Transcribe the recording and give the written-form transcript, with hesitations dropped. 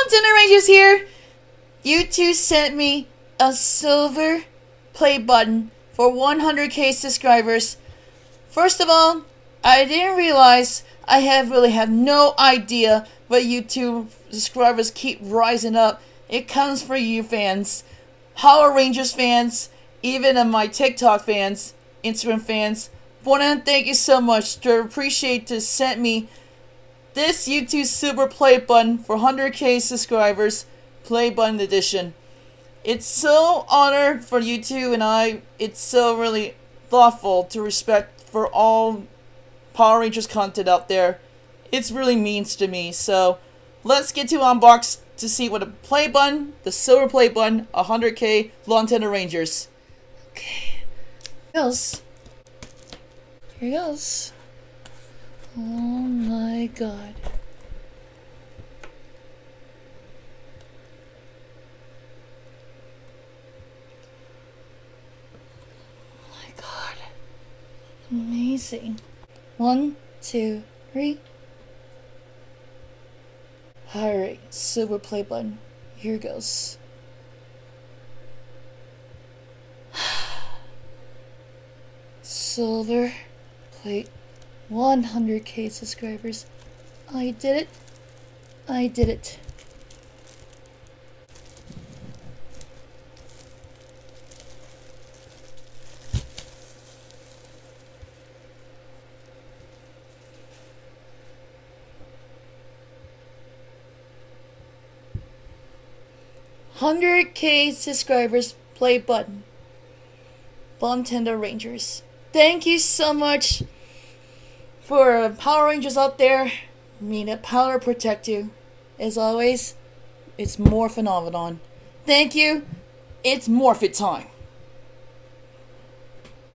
Longtendo Rangers here. YouTube sent me a silver play button for 100k subscribers. First of all, I didn't realize I really have no idea, but YouTube subscribers keep rising up. It comes for you fans, Power Rangers fans, even my TikTok fans, Instagram fans. Wanna thank you so much. To appreciate to send me this YouTube Super Play button for 100k subscribers, Play Button Edition. It's so honored for YouTube and it's so really thoughtful to respect for all Power Rangers content out there. It's really means to me. So let's get to unbox to see what a play button, the silver play button, 100k Longtendo Rangers. Okay, here goes. Here goes. Oh my god. Oh my god. Amazing. 1, 2, 3. Alright, silver play button. Here goes. Silver plate. 100k subscribers. I did it. I did it. $100k subscribers play button. Longtendo Rangers. Thank you so much. For Power Rangers out there, may the power protect you. As always, it's Morph Phenomenon. Thank you. It's Morph It time.